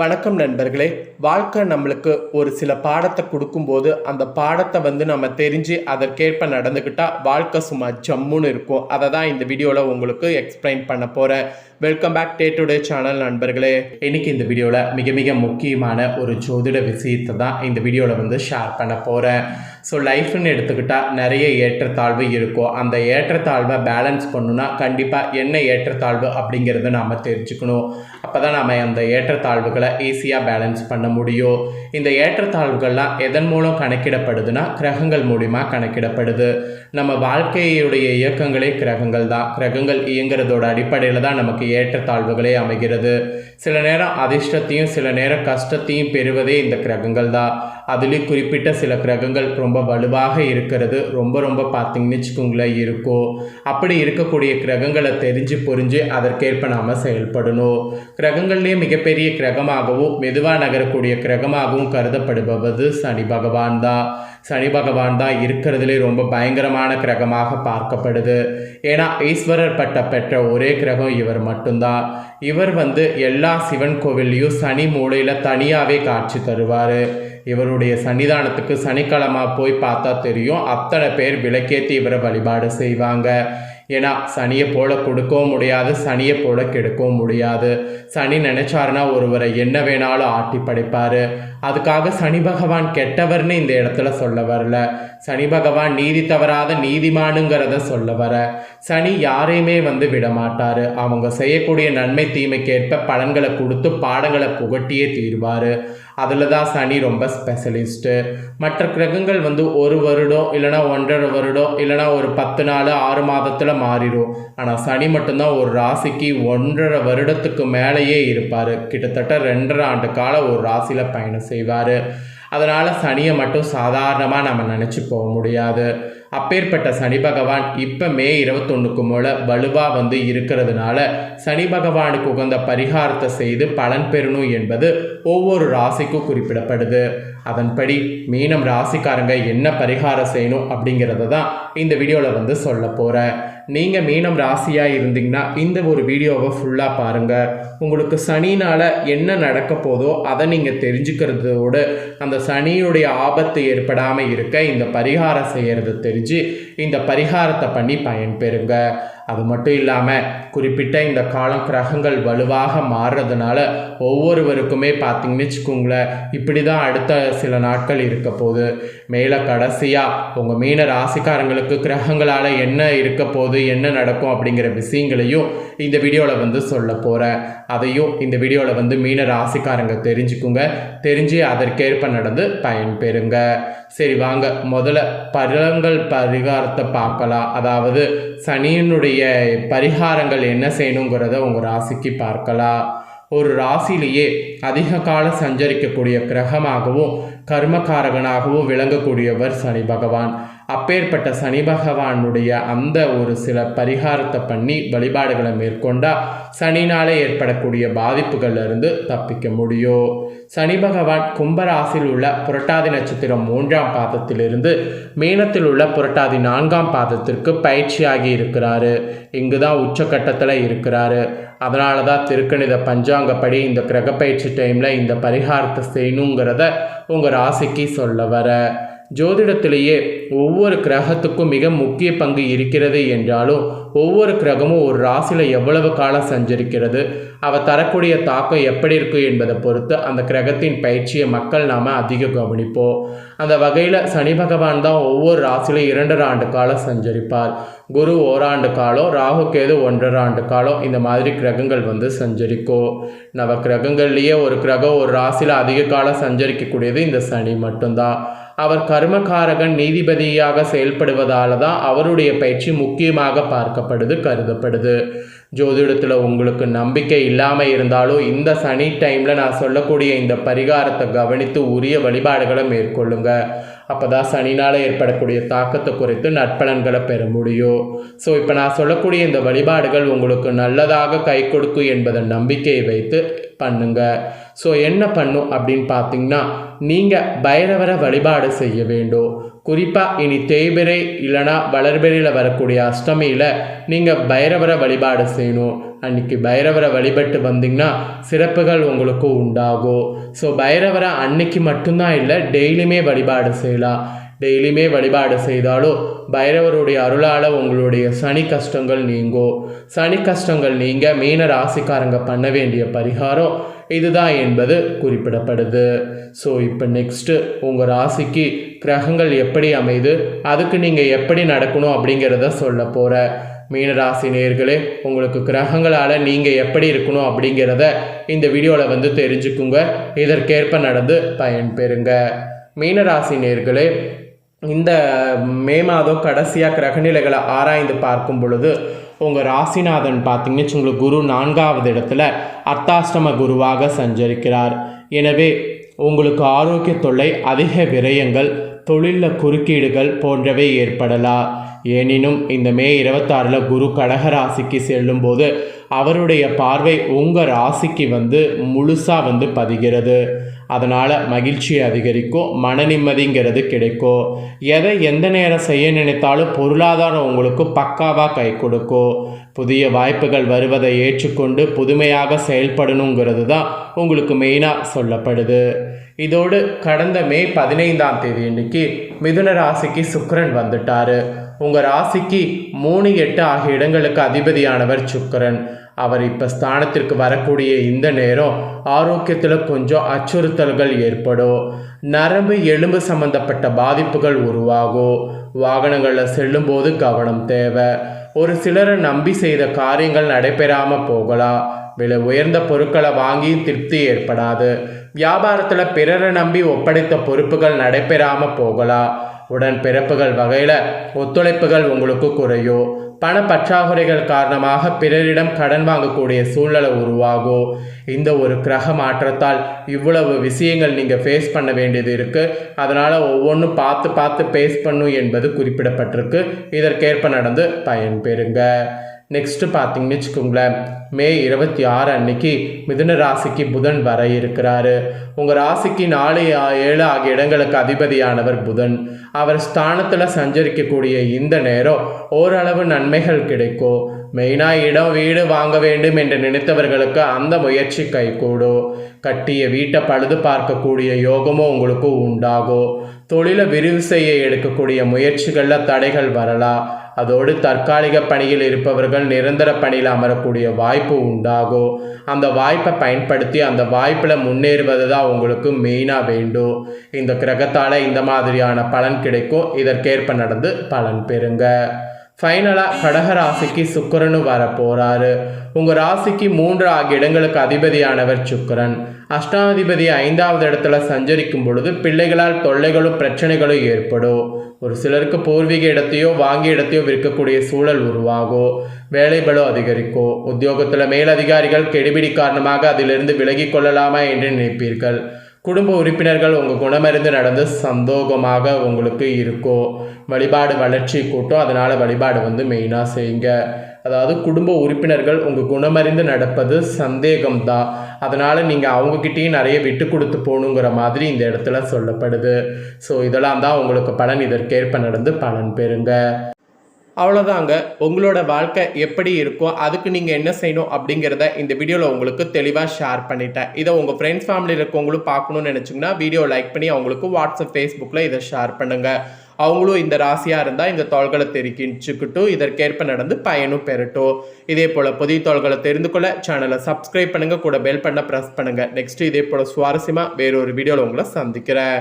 வணக்கம் நண்பர்களே. வாழ்க்கை நம்மளுக்கு ஒரு சில பாடத்தை கொடுக்கும்போது அந்த பாடத்தை நம்ம தெரிஞ்சு அதற்கேற்ப நடந்துக்கிட்டால் வாழ்க்கை சும்மா ஜம்முன்னு இருக்கும். அதை தான் இந்த வீடியோவில் உங்களுக்கு எக்ஸ்பிளைன் பண்ண போகிறேன். வெல்கம் பேக் டுடே சேனல் நண்பர்களே. இன்னைக்கு இந்த வீடியோவில் மிக மிக முக்கியமான ஒரு ஜோதிட விஷயத்தை தான் இந்த வீடியோவில் ஷேர் பண்ண போகிறேன். ஸோ லைஃப்னு எடுத்துக்கிட்டால் நிறைய ஏற்றத்தாழ்வு இருக்கும். அந்த ஏற்றத்தாழ்வை பேலன்ஸ் பண்ணணுன்னா கண்டிப்பாக என்ன ஏற்றத்தாழ்வு அப்படிங்கிறத நாம் தெரிஞ்சுக்கணும். அப்போ தான் நம்ம அந்த ஏற்றத்தாழ்வுகளை ஈஸியாக பேலன்ஸ் பண்ண முடியும். இந்த ஏற்றத்தாழ்வுகள்லாம் எதன் மூலம் கணக்கிடப்படுதுன்னா கிரகங்கள் மூலிமா கணக்கிடப்படுது. நம்ம வாழ்க்கையுடைய இயக்கங்களே கிரகங்கள் தான். கிரகங்கள் இயங்குறதோட அடிப்படையில் தான் நமக்கு ஏற்றத்தாழ்வுகளே அமைகிறது. சில நேரம் அதிர்ஷ்டத்தையும் சில நேரம் கஷ்டத்தையும் பெறுவதே இந்த கிரகங்கள் தான். அதுலேயும் குறிப்பிட்ட சில கிரகங்கள் ரொம்ப வலுவாக இருக்கிறது ரொம்ப பார்த்திங்கன்னு வச்சுக்கோங்களேன் இருக்கும். அப்படி இருக்கக்கூடிய கிரகங்களை தெரிஞ்சு புரிஞ்சு அதற்கேற்ப நாம் செயல்படணும். கிரகங்கள்லேயே மிகப்பெரிய கிரகமாகவும் மெதுவாக நகரக்கூடிய கிரகமாகவும் கருதப்படுபவது சனி பகவான் தான். சனி பகவான் தான் இருக்கிறதுலே ரொம்ப பயங்கரமான கிரகமாக பார்க்கப்படுது. ஏன்னா ஈஸ்வரர் பட்டம் பெற்ற ஒரே கிரகம் இவர் மட்டும்தான். இவர் எல்லா சிவன் கோவில்லையும் சனி மூலையில் தனியாகவே காட்சி தருவார். இவருடைய சன்னிதானத்துக்கு சனிக்கிழமை போய் பார்த்தா தெரியும், அத்தனை பேர் விளக்கேற்றி இவரை வழிபாடு செய்வாங்க. ஏன்னா சனியை போல கொடுக்கவும் முடியாது, சனியை போல கெடுக்கவும் முடியாது. சனி நினைச்சாருன்னா ஒருவரை என்ன வேணாலும் ஆட்டி படைப்பார். அதுக்காக சனி பகவான் கெட்டவர்னு இந்த இடத்துல சொல்ல வரல. சனி பகவான் நீதி தவறாத நீதிமானுங்கிறத சொல்ல வர. சனி யாரையுமே விட மாட்டார். அவங்க செய்யக்கூடிய நன்மை தீமைக்கேற்ப பலன்களை கொடுத்து பாடங்களை புகட்டியே தீர்வார். அதில் தான் சனி ரொம்ப ஸ்பெஷலிஸ்ட்டு. மற்ற கிரகங்கள் ஒரு வருடம் இல்லைனா 1.5 வருடம் இல்லைனா ஒரு 10 நாள் 6 மாதத்தில் மாறிடும். ஆனால் சனி மட்டும்தான் ஒரு ராசிக்கு 1.5 வருடத்துக்கு மேலேயே இருப்பார். கிட்டத்தட்ட 2.5 ஆண்டு காலம் ஒரு ராசியில் பயணம் செய்வார். அதனால் சனியை மட்டும் சாதாரணமாக நம்ம நினச்சி போக முடியாது. அப்பேற்பட்ட சனி பகவான் இப்போ மே 21க்கு மேலே வலுவாக இருக்கிறதுனால சனி பகவானுக்கு உகந்த பரிகாரத்தை செய்து பலன் பெறணும் என்பது ஒவ்வொரு ராசிக்கும் குறிப்பிடப்படுது. அதன்படி மீனம் ராசிக்காரங்க என்ன பரிகாரம் செய்யணும் அப்படிங்கிறத தான் இந்த வீடியோவில் சொல்ல போகிறேன். நீங்கள் மீனம் ராசியாக இருந்தீங்கன்னா இந்த ஒரு வீடியோவை ஃபுல்லாக பாருங்கள். உங்களுக்கு சனினால் என்ன நடக்க போதோ அதை நீங்கள் தெரிஞ்சுக்கிறதோடு அந்த சனியுடைய ஆபத்து ஏற்படாமல் இருக்க இந்த பரிகாரம் செய்கிறது தெரிஞ்சு இந்த பரிகாரத்தை பண்ணி பயன்பெறுங்க. அது மட்டும் இல்லாமல் குறிப்பிட்ட இந்த காலம் கிரகங்கள் வலுவாக மாறுறதுனால ஒவ்வொருவருக்குமே பார்த்திங்கன்னு வச்சுக்கோங்களேன், இப்படி தான் அடுத்த சில நாட்கள் இருக்க போகுது. மேலே கடைசியாக உங்கள் மீன ராசிக்காரங்களுக்கு கிரகங்களால் என்ன இருக்க போகுது, என்ன நடக்கும் அப்படிங்கிற விஷயங்களையும் இந்த வீடியோவில் சொல்ல போகிறேன். அதையும் இந்த வீடியோவில் மீன ராசிக்காரங்க தெரிஞ்சுக்குங்க. தெரிஞ்சு அதற்கேற்ப நடந்து பயன்பெறுங்க. சரி வாங்க முதல்ல பலன்கள் பரிகாரத்தை பார்க்கலாம். அதாவது சனியினுடைய பரிகாரங்கள் என்ன செய்யணுங்கிறத உங்கள் ராசிக்கு பார்க்கலாம். ஒரு ராசியிலேயே அதிக காலம் சஞ்சரிக்கக்கூடிய கிரகமாகவும் கர்மகாரகனாகவும் விளங்கக்கூடியவர் சனி பகவான். அப்பேற்பட்ட சனி பகவானுடைய அந்த ஒரு சில பரிகாரத்தை பண்ணி வழிபாடுகளை மேற்கொண்டால் சனினாலே ஏற்படக்கூடிய பாதிப்புகளிலிருந்து தப்பிக்க முடியும். சனி பகவான் கும்பராசியில் உள்ள புரட்டாதி நட்சத்திரம் 3ஆம் பாதத்திலிருந்து மீனத்தில் உள்ள புரட்டாதி 4ஆம் பாதத்திற்கு பயிற்சியாகி இருக்கிறாரு. இங்கு தான் உச்சக்கட்டத்தில் இருக்கிறாரு. அதனால தான் திருக்கணித பஞ்சாங்கப்படி இந்த கிரக பயிற்சி டைமில் இந்த பரிகாரத்தை செய்யணுங்கிறத உங்கள் ராசிக்கு சொல்ல வர. ஜோதிடத்திலேயே ஒவ்வொரு கிரகத்துக்கும் மிக முக்கிய பங்கு இருக்கிறது என்றாலும் ஒவ்வொரு கிரகமும் ஒரு ராசியில் எவ்வளவு காலம் சஞ்சரிக்கிறது, அவ தரக்கூடிய தாக்கம் எப்படி இருக்குது என்பதை பொறுத்து அந்த கிரகத்தின் பயிற்சியை மக்கள் நாம் அதிக கவனிப்போம். அந்த வகையில் சனி பகவான் தான் ஒவ்வொரு ராசியிலும் 2.5 ஆண்டு காலம் சஞ்சரிப்பார். குரு 1 ஆண்டு காலம், ராகு கேது 1.5 ஆண்டு காலம், இந்த மாதிரி கிரகங்கள் சஞ்சரிக்கும். நவ கிரகங்கள்லேயே ஒரு கிரகம் ஒரு ராசியில் அதிக காலம் சஞ்சரிக்கக்கூடியது இந்த சனி மட்டும்தான். அவர் கர்மகாரகன் நீதிபதியாக செயல்படுவதால் தான் அவருடைய பயிற்சி முக்கியமாக கருதப்படுது. ஜோதிடத்தில் உங்களுக்கு நம்பிக்கை இல்லாமல் இருந்தாலும் இந்த சனி டைமில் நான் சொல்லக்கூடிய இந்த பரிகாரத்தை கவனித்து உரிய வழிபாடுகளை மேற்கொள்ளுங்க. அப்போ தான் சனினால் ஏற்படக்கூடிய தாக்கத்தை குறைத்து நற்பலன்களை பெற முடியும். ஸோ இப்போ நான் சொல்லக்கூடிய இந்த வழிபாடுகள் உங்களுக்கு நல்லதாக கை கொடுக்கும் என்பதை நம்பிக்கையை வைத்து பண்ணுங்க. ஸோ என்ன பண்ணும் அப்படின்னு பார்த்தீங்கன்னா, நீங்கள் பைரவரை வழிபாடு செய்ய வேண்டும். குறிப்பாக இனி தேய்பிறை இல்லைனா வளர்பிறையில் வரக்கூடிய அஷ்டமியில் நீங்கள் பைரவரை வழிபாடு செய்யணும். அன்றைக்கி பைரவரை வழிபட்டு வந்தீங்கன்னா சிறப்புகள் உங்களுக்கு உண்டாகும். ஸோ பைரவரை அன்னைக்கு மட்டும்தான் இல்லை, டெய்லியுமே வழிபாடு செய்யலாம். டெய்லியுமே வழிபாடு செய்தாலும் பைரவருடைய அருளால் உங்களுடைய சனி கஷ்டங்கள் நீங்கும். சனி கஷ்டங்கள் நீங்க மீன ராசிக்காரங்க பண்ண வேண்டிய பரிகாரம் இதுதான் என்பது குறிப்பிடப்படுது. ஸோ இப்போ நெக்ஸ்ட்டு உங்கள் ராசிக்கு கிரகங்கள் எப்படி அமைது, அதுக்கு நீங்கள் எப்படி நடக்கணும் அப்படிங்கிறத சொல்ல போகிறேன். மீனராசி நேயர்களே, உங்களுக்கு கிரகங்களால் நீங்கள் எப்படி இருக்கணும் அப்படிங்கிறத இந்த வீடியோவில் தெரிஞ்சுக்குங்க. இதற்கேற்ப நடந்து பயன்பெறுங்க. மீனராசி நேயர்களே, இந்த மே மாதம் கடைசியாக கிரகநிலைகளை ஆராய்ந்து பார்க்கும் பொழுது உங்கள் ராசிநாதன் பார்த்தீங்கன்னு உங்களுக்கு குரு 4வது இடத்துல அர்த்தாஷ்டம குருவாக சஞ்சரிக்கிறார். எனவே உங்களுக்கு ஆரோக்கிய தொல்லை, அதிக விரயங்கள், தொழிலில் குறுக்கீடுகள் போன்றவை ஏற்படலாம். எனினும் இந்த மே 26 குரு கடக ராசிக்கு செல்லும்போது அவருடைய பார்வை உங்கள் ராசிக்கு முழுசாக பதிகிறது. அதனால் மகிழ்ச்சி அதிகரிக்கும், மன நிம்மதிங்கிறது கிடைக்கும். எதை எந்த நேரம் செய்ய நினைத்தாலும் பொருளாதாரம் உங்களுக்கு பக்காவாக கை கொடுக்கும். புதிய வாய்ப்புகள் வருவதை ஏற்றுக்கொண்டு புதுமையாக செயல்படணுங்கிறது தான் உங்களுக்கு மெயினாக சொல்லப்படுது. இதோடு கடந்த மே 15ஆம் தேதி அன்னைக்கு மிதுன ராசிக்கு சுக்கிரன் வந்துட்டார். உங்கள் ராசிக்கு 3, 8 ஆகிய இடங்களுக்கு அதிபதியானவர் சுக்கிரன். அவர் இப்போ ஸ்தானத்திற்கு வரக்கூடிய இந்த நேரம் ஆரோக்கியத்தில் கொஞ்சம் அச்சுறுத்தல்கள் ஏற்படும். நரம்பு எலும்பு சம்பந்தப்பட்ட பாதிப்புகள் உருவாகும். வாகனங்களில் செல்லும்போது கவனம் தேவை. ஒரு சிலரை நம்பி செய்த காரியங்கள் நடைபெறாமல் போகலாம். விலை உயர்ந்த பொருட்களை வாங்கி திருப்தி ஏற்படாது. வியாபாரத்தில் பிறரை நம்பி ஒப்படைத்த பொறுப்புகள் நடைபெறாமல் போகலாம். உடன் பிறப்புகள் வகையில் ஒத்துழைப்புகள் உங்களுக்கு குறையும். பண பற்றாக்குறைகள் காரணமாக பிறரிடம் கடன் வாங்கக்கூடிய சூழ்நிலை உருவாகும். இந்த ஒரு கிரக மாற்றத்தால் இவ்வளவு விஷயங்கள் நீங்கள் ஃபேஸ் பண்ண வேண்டியது இருக்குது. அதனால் ஒவ்வொன்றும் பார்த்து ஃபேஸ் பண்ணும் என்பது குறிப்பிடப்பட்டிருக்கு. இதற்கேற்ப நடந்து பயன்பெறுங்க. நெக்ஸ்ட்டு பார்த்தீங்கன்னு வச்சுக்கோங்களேன், மே 26 அன்னைக்கு மிதுன ராசிக்கு புதன் வர இருக்கிறாரு. உங்கள் ராசிக்கு 4, 7 ஆகிய இடங்களுக்கு அதிபதியானவர் புதன். அவர் ஸ்தானத்தில் சஞ்சரிக்கக்கூடிய இந்த நேரம் ஓரளவு நன்மைகள் கிடைக்கும். மெயினாக இடம் வீடு வாங்க வேண்டும் என்று நினைத்தவர்களுக்கு அந்த முயற்சி கைகூடும். கட்டிய வீட்டை பழுது பார்க்கக்கூடிய யோகமும் உங்களுக்கு உண்டாகும். தொழிலை விரிவு செய்ய எடுக்கக்கூடிய முயற்சிகளில் தடைகள் வரலாம். அதோடு தற்காலிக பணியில் இருப்பவர்கள் நிரந்தர பணியில் அமரக்கூடிய வாய்ப்பு உண்டாகும். அந்த வாய்ப்பை பயன்படுத்தி அந்த வாய்ப்பில் முன்னேறுவது தான் உங்களுக்கு மெயினாக வேண்டும். இந்த கிரகத்தால் இந்த மாதிரியான பலன் கிடைக்கும். இதற்கேற்ப நடந்து பலன் பெறுங்க. ஃபைனலாக கடக ராசிக்கு சுக்கிரனும் வர போகிறாரு. உங்கள் ராசிக்கு 3 ஆகிய இடங்களுக்கு அதிபதியானவர் சுக்கிரன். அஷ்டாதிபதி 5வது இடத்துல சஞ்சரிக்கும் பொழுது பிள்ளைகளால் தொல்லைகளும் பிரச்சனைகளும் ஏற்படும். ஒரு சிலருக்கு பூர்வீக இடத்தையோ வாங்கிய இடத்தையோ விற்கக்கூடிய சூழல் உருவாகும். வேலைபளு அதிகரிக்கும். உத்தியோகத்தில் மேலதிகாரிகள் கெடுபிடி காரணமாக அதிலிருந்து விலகி கொள்ளலாமா என்று நினைப்பீர்கள். குடும்ப உறுப்பினர்கள் உங்கள் குணமறிந்து நடந்து சந்தோகமாக உங்களுக்கு இருக்கும். வழிபாடு வளர்ச்சி கூட்டம். அதனால் வழிபாடு மெயினாக செய்யுங்க. அதாவது குடும்ப உறுப்பினர்கள் உங்கள் குணமறிந்து நடப்பது சந்தேகம்தான். அதனால் நீங்கள் அவங்கக்கிட்டேயும் நிறைய விட்டு கொடுத்து போகணுங்கிற மாதிரி இந்த இடத்துல சொல்லப்படுது. ஸோ இதெல்லாம் தான் உங்களுக்கு பலன். இதற்கேற்ப நடந்து பலன் பெறுங்க. அவ்வளோதாங்க. உங்களோட வாழ்க்கை எப்படி இருக்கோ அதுக்கு நீங்கள் என்ன செய்யணும் அப்படிங்கிறத இந்த வீடியோவில் உங்களுக்கு தெளிவாக ஷேர் பண்ணிட்டேன். இதை உங்கள் ஃப்ரெண்ட்ஸ் ஃபேமிலியில் இருக்கவங்களும் பார்க்கணுன்னு நினச்சிங்கன்னா வீடியோ லைக் பண்ணி அவங்களுக்கு வாட்ஸ்அப் ஃபேஸ்புக்கில் இதை ஷேர் பண்ணுங்கள். அவங்களும் இந்த ராசியாக இருந்தால் இந்த தோள்களை தெரிவிச்சுக்கிட்டும் இதற்கேற்ப நடந்து பயனும் பெறட்டும். இதே போல் புதிய தோள்களை தெரிந்து கொள்ள சேனலை சப்ஸ்கிரைப் பண்ணுங்கள், கூட பெல் பண்ண ப்ரெஸ் பண்ணுங்கள். நெக்ஸ்ட்டு இதே போல் சுவாரஸ்யமாக வேறொரு வீடியோவில் உங்களை சந்திக்கிறேன்.